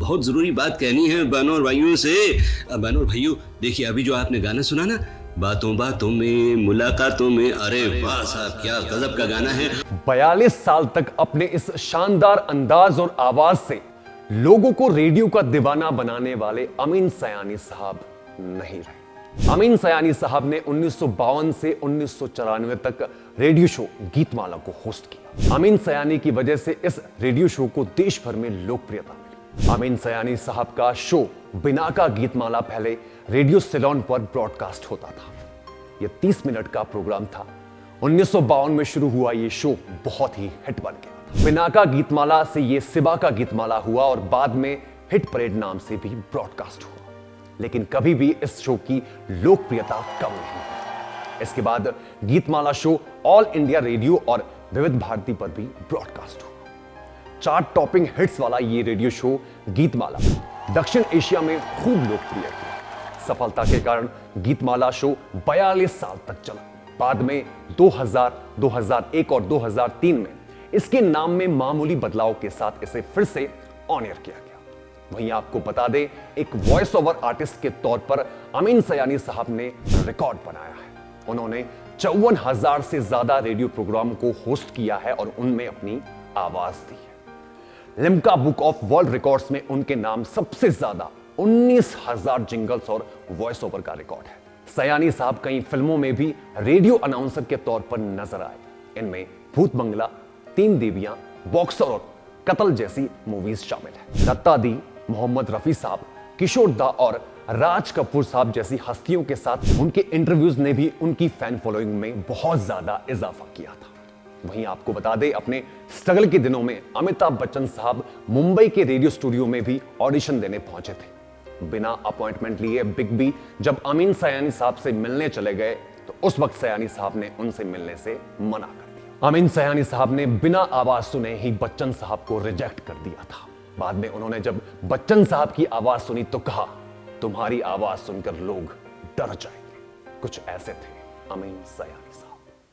बहुत जरूरी बात कहनी है बहनों और भाइयों से। बहनों और भाइयों, देखिए अभी जो आपने गाना सुना ना, बातों बातों में मुलाकातों में, अरे वाह साहब, क्या गजब का गाना है। 42 साल तक अपने इस शानदार अंदाज और आवाज से लोगों को रेडियो का दीवाना बनाने वाले अमीन सयानी साहब नहीं रहे। अमीन सयानी साहब ने 1952 से 1994 तक रेडियो शो गीतमाला को होस्ट किया। अमीन सयानी की वजह से इस रेडियो शो को देश भर में लोकप्रियता मिली। अमीन सयानी साहब का शो बिना का गीतमाला पहले रेडियो सिलोन पर ब्रॉडकास्ट होता था। यह 30 मिनट का प्रोग्राम था। 1952 में शुरू हुआ यह शो बहुत ही हिट बन गया। बिना का गीतमाला से यह सिबा का गीतमाला हुआ और बाद में हिट परेड नाम से भी ब्रॉडकास्ट हुआ, लेकिन कभी भी इस शो की लोकप्रियता कम नहीं हुई। इसके बाद Geetmala show all India radio और विविध भारती पर भी ब्रॉडकास्ट हुआ। चार्ट टॉपिंग हिट्स वाला ये रेडियो शो गीतमाला दक्षिण एशिया में खूब लोकप्रिय हुआ। सफलता के कारण गीतमाला शो 42 साल तक चला। बाद में 2000, 2001 और 2003 में इसके नाम में मामूली बदलाव के साथ इसे फिर से ऑन एयर किया गया। वहीं आपको बता दें, एक वॉइस ओवर आर्टिस्ट के तौर पर अमीन सयानी साहब ने रिकॉर्ड बनाया है। उन्होंने 54,000 से ज्यादा रेडियो प्रोग्राम को होस्ट किया है और उनमें अपनी आवाज दी है। Limca book of world records में उनके नाम सबसे ज्यादा 19,000 जिंगल्स और वॉइस ओवर का रिकॉर्ड है। सयानी साहब कई फिल्मों में भी रेडियो अनाउंसर के तौर पर नजर आए। इनमें भूत बंगला, तीन देवियां, बॉक्सर और कत्ल जैसी मूवीज शामिल है। दत्ता दी, मोहम्मद रफी साहब, किशोर दा और राज कपूर साहब जैसी हस्तियों के साथ उनके इंटरव्यूज ने भी उनकी फैन फॉलोइंग में बहुत ज्यादा इजाफा किया था। वहीं आपको बता दें, अपने स्ट्रगल के दिनों में अमिताभ बच्चन साहब मुंबई के रेडियो स्टूडियो में भी ऑडिशन देने पहुंचे थे। बिना अपॉइंटमेंट लिए बिग बी जब अमीन सयानी साहब से मिलने चले गए तो उस वक्त सयानी साहब ने उनसे मिलने से मना कर दिया। अमीन सयानी साहब ने बिना आवाज सुने ही बच्चन साहब को रिजेक्ट कर दिया था। बाद में उन्होंने जब बच्चन साहब की आवाज सुनी तो कहा, तुम्हारी आवाज सुनकर लोग डर जाएंगे। कुछ ऐसे थे अमीन सयानी साहब।